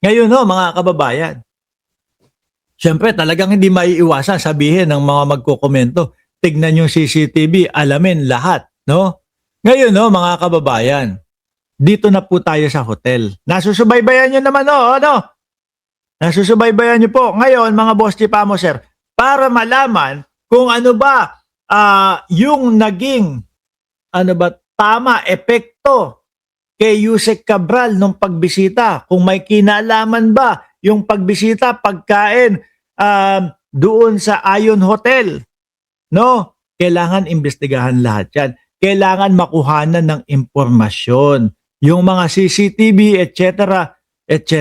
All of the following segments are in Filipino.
Ngayon ho, mga kababayan, siyempre talagang hindi maiiwasan sabihin ng mga magkokomento, tignan yung CCTV, alamin lahat, no? Ngayon ho, mga kababayan, dito na po tayo sa hotel. Nasusubaybayan nyo naman ho, ano? Nasusubaybayan nyo po. Ngayon, mga Boss Chipamo, sir, para malaman kung ano ba yung naging tama, epekto kay Yusek Cabral nung pagbisita. Kung may kinalaman ba yung pagbisita, pagkain doon sa Ayon Hotel. No? Kailangan imbestigahan lahat yan. Kailangan makuhanan ng impormasyon. Yung mga CCTV, etc. etc.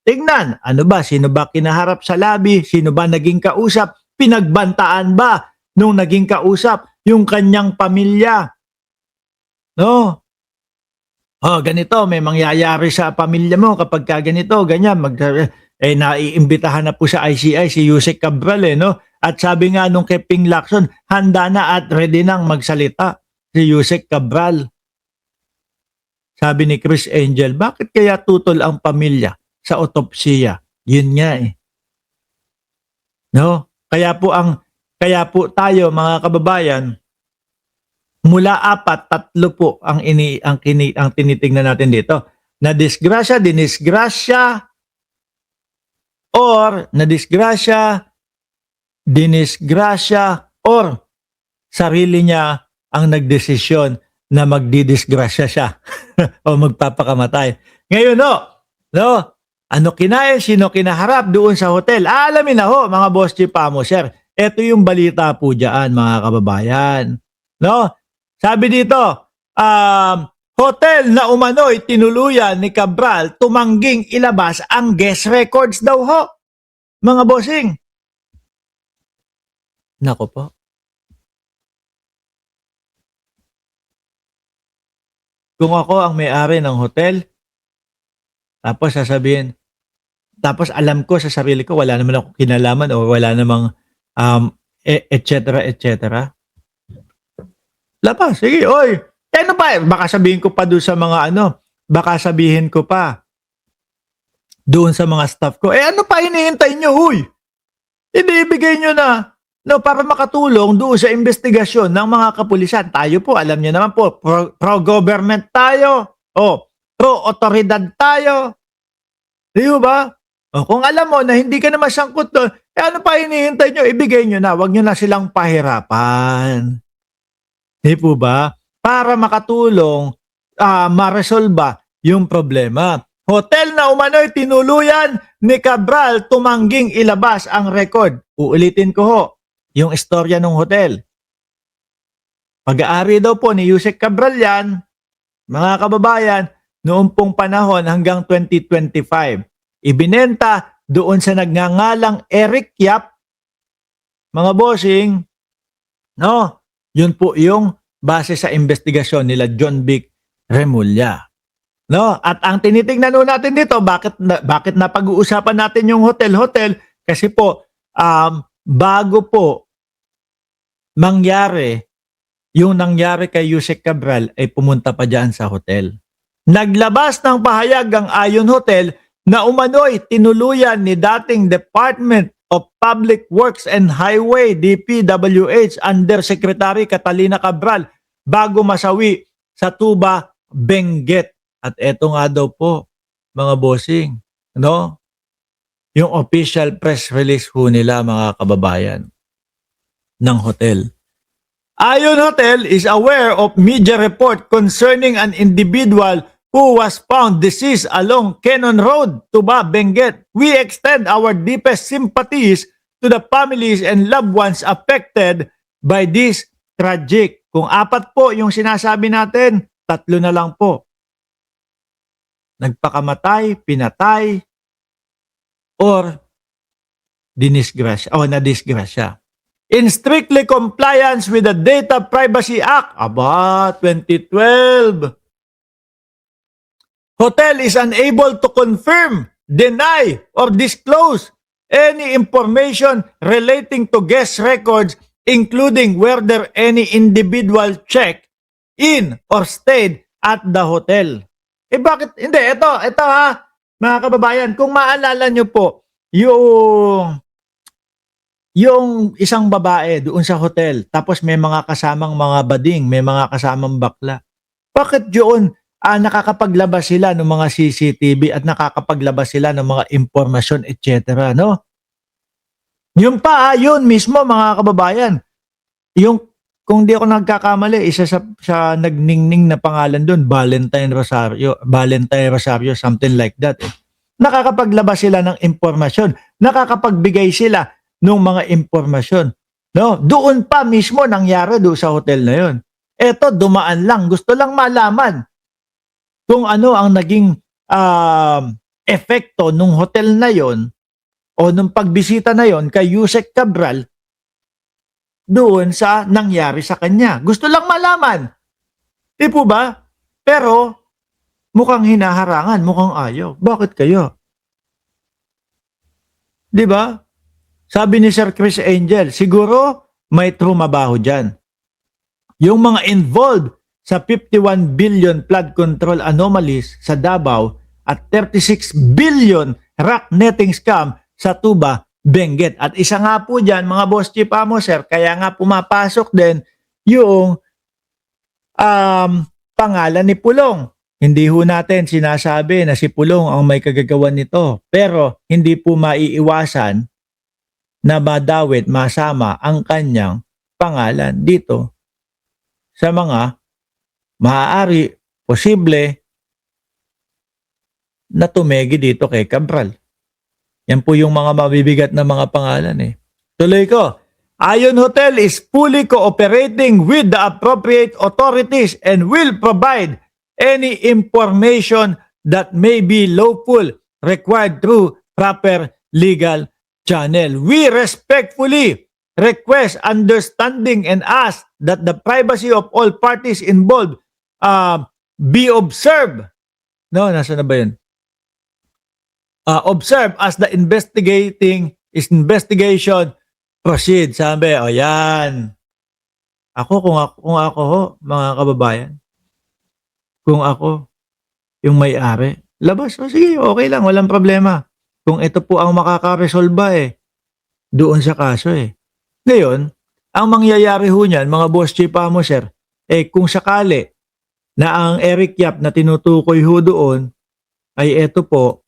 Tingnan, ano ba? Sino ba kinaharap sa lobby? Sino ba naging kausap? Pinagbantaan ba nung naging kausap yung kanyang pamilya? No? Oh, ganito, may mangyayari sa pamilya mo kapag ka ganito, ganyan, naiimbitahan na po sa ICI si Yusek Cabral, no? At sabi nga nung kay Ping Lacson, handa na at ready nang magsalita si Yusek Cabral. Sabi ni Chris Angel, bakit kaya tutol ang pamilya sa otopsiya? Yun nga eh. No? Kaya po tayo mga kababayan, mula 4, 3 po ang tinitingnan natin dito. Na disgrasya, dinisgrasya, or sarili niya ang nagdesisyon na magdidisgrasya siya o magpapakamatay. Ngayon no? Ano kinaya, sino kinaharap doon sa hotel? Alamin na ho, mga Boss Chipamo, sir. Ito yung balita po dyan, mga kababayan. No? Sabi dito, hotel na umano'y tinuluyan ni Cabral tumangging ilabas ang guest records daw ho. Mga bossing. Nako po. Kung ako ang may-ari ng hotel, tapos sasabihin, tapos alam ko sa sarili ko, wala naman ako kinalaman o wala namang etc. etc. Labas, sige, oy. Ano pa? Baka sabihin ko pa doon sa mga baka sabihin ko pa doon sa mga staff ko, ano pa hinihintay nyo, huy? Hindi ibigay nyo na, no, para makatulong doon sa investigasyon ng mga kapulisan. Tayo po, alam nyo naman po, pro-government tayo, pro-otoridad tayo. Di ba? Kung alam mo na hindi ka na masangkot doon, ano pa hinihintay nyo? Ibigay nyo na, wag nyo na silang pahirapan. Di po ba? Para makatulong, maresolba yung problema. Hotel na umano'y tinuluyan ni Cabral tumangging ilabas ang record. Uulitin ko ho, yung istorya ng hotel. Pag-aari daw po ni Yusek Cabral yan, mga kababayan, noong pong panahon hanggang 2025. Ibinenta doon sa nagngangalang Eric Yap, mga bossing, no? Yun po yung base sa investigasyon nila John Vic Remulla. No? At ang tinitingnan natin dito, bakit napag-uusapan natin yung hotel? Kasi po, bago po mangyari yung nangyari kay Yusek Cabral ay pumunta pa dyan sa hotel. Naglabas ng pahayag ang Ayon Hotel na umano'y tinuluyan ni dating Department of Public Works and Highway DPWH Undersecretary Catalina Cabral bago masawi sa Tuba, Benguet. At eto nga daw po, mga bossing, no? Yung official press release ho nila, mga kababayan, ng hotel. Ayon Hotel is aware of media report concerning an individual who was found deceased along Cannon Road, Tuba, Benguet. We extend our deepest sympathies to the families and loved ones affected by this tragic. Kung 4 po yung sinasabi natin, 3 na lang po. Nagpakamatay, pinatay, or dinisgrasya, o nadisgrasya. In strictly compliance with the Data Privacy Act, 2012, hotel is unable to confirm, deny, or disclose any information relating to guest records, including whether any individual checked in or stayed at the hotel. Bakit? Hindi, ito ha. Mga kababayan, kung maalala nyo po, yung isang babae doon sa hotel, tapos may mga kasamang mga bading, may mga kasamang bakla. Bakit yun nakakapaglabas sila ng mga CCTV at nakakapaglabas sila ng mga impormasyon, etc. No? Yung pa, yun mismo mga kababayan. Yung, kung di ako nagkakamali, isa sa nagningning na pangalan doon, Valentine Rosario, something like that. Nakakapaglabas sila ng impormasyon. Nakakapagbigay sila ng mga impormasyon. No? Doon pa mismo nangyari doon sa hotel na yun. Eto, dumaan lang. Gusto lang malaman kung ano ang naging epekto nung hotel na yon o nung pagbisita na yon kay Yusek Cabral doon sa nangyari sa kanya. Gusto lang malaman. Di po ba? Pero mukhang hinaharangan, mukhang ayaw. Bakit kayo? Di ba? Sabi ni Sir Chris Angel, siguro may trumabaho dyan. Yung mga involved sa 51 billion flood control anomalies sa Davao at 36 billion rock netting scam sa Tuba, Benguet. At isa nga po dyan, mga boss chief amo, sir, kaya nga pumapasok din yung pangalan ni Pulong. Hindi ho natin sinasabi na si Pulong ang may kagagawan nito. Pero hindi po maiiwasan na madawit, masama ang kanyang pangalan dito sa mga maaari, posible na tumegi dito kay Cabral. Yan po yung mga mabibigat na mga pangalan eh. Tuloy ko. Ayon Hotel is fully cooperating with the appropriate authorities and will provide any information that may be lawful required through proper legal channel. We respectfully request understanding and ask that the privacy of all parties involved be observed. No, nasa na ba yun? Observe as the investigation proceed. Sabi, o yan. Kung ako ho, mga kababayan, kung ako yung may-ari, labas. O sige, okay lang, walang problema. Kung ito po ang makakaresolba doon sa kaso Ngayon, ang mangyayari ho niyan, mga boss chief amo sir, kung sakali na ang Eric Yap na tinutukoy ho doon, ay ito po,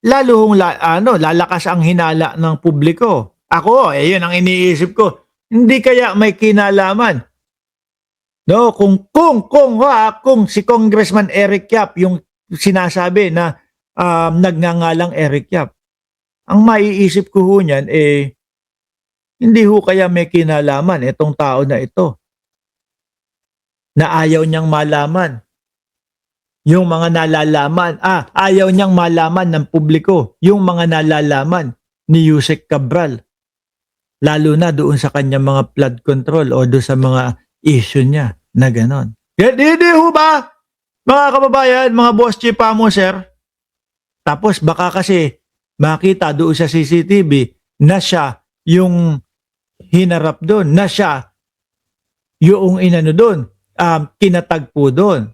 lalo hong lalakas ang hinala ng publiko. Ako, yun ang iniisip ko. Hindi kaya may kinalaman. No, kung si Congressman Eric Yap yung sinasabi na nagngangalang Eric Yap. Ang maiisip ko ho niyan hindi ho kaya may kinalaman itong tao na ito na ayaw niyang malaman yung mga nalalaman, ayaw niyang malaman ng publiko yung mga nalalaman ni Yusek Cabral. Lalo na doon sa kanyang mga flood control o doon sa mga issue niya na ganon. Hindi ho ba, mga kababayan, mga boss chief amo, sir? Tapos baka kasi makita doon sa CCTV na siya yung hinarap doon, na siya yung inano doon, kinatagpo doon.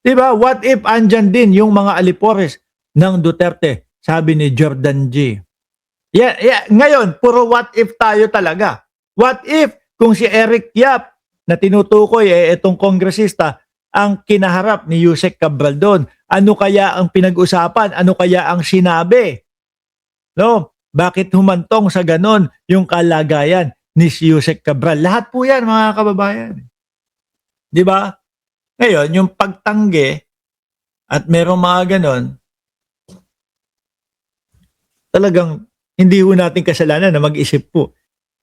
Diba? What if andyan din yung mga alipores ng Duterte? Sabi ni Jordan G. Ngayon, puro what if tayo talaga. What if kung si Eric Yap na tinutukoy itong kongresista ang kinaharap ni Yusek Cabral doon? Ano kaya ang pinag-usapan? Ano kaya ang sinabi? No? Bakit humantong sa ganon yung kalagayan ni si Yusek Cabral? Lahat po yan, mga kababayan. Diba? Ngayon, yung pagtanggi at merong mga ganon, talagang hindi ho natin kasalanan na mag-isip po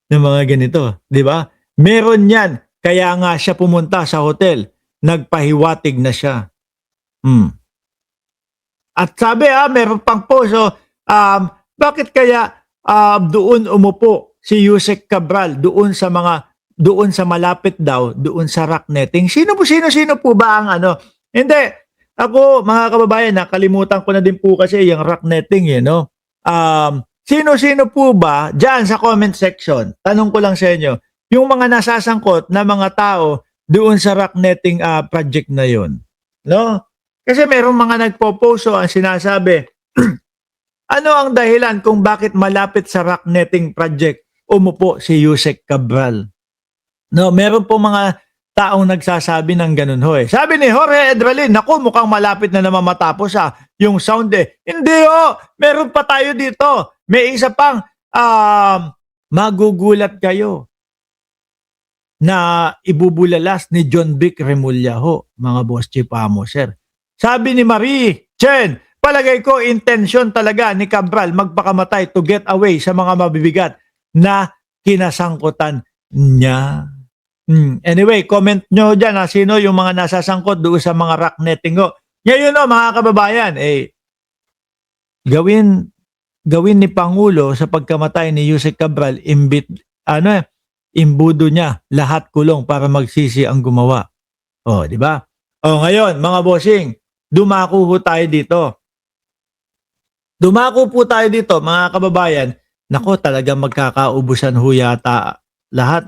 ng mga ganito. Di ba? Meron yan. Kaya nga siya pumunta sa hotel. Nagpahiwatig na siya. At sabi meron pang po. So, bakit kaya doon umupo si Yusek Cabral doon sa malapit daw, doon sa rock netting? Sino po ba ang ano? Hindi. Ako, mga kababayan, nakalimutan ko na din po kasi yung rock netting, no? Sino po ba dyan sa comment section? Tanong ko lang sa inyo, yung mga nasasangkot na mga tao doon sa rock netting project na yun, no? Kasi merong mga nagpo-post ang sinasabi, ano ang dahilan kung bakit malapit sa rock netting project umupo si Yusek Cabral? No, meron po mga taong nagsasabi ng ganun ho eh. Sabi ni Jorge Edralin, naku, mukhang malapit na naman matapos yung sound eh. Hindi ho, meron pa tayo dito. May isa pang magugulat kayo na ibubulalas ni John Vic Remulla ho, mga boss chief amo, sir. Sabi ni Marie Chen, palagay ko intensyon talaga ni Cabral magpakamatay to get away sa mga mabibigat na kinasangkutan niya. Anyway, comment nyo dyan sino yung mga nasasangkot doon sa mga rock netting ho. Ngayon mga kababayan, gawin ni Pangulo sa pagkamatay ni Yusek Cabral, imbudo niya lahat kulong para magsisi ang gumawa. Di ba? Ngayon, mga bossing, dumako po tayo dito. Mga kababayan. Nako, talagang magkakaubusan ho yata lahat.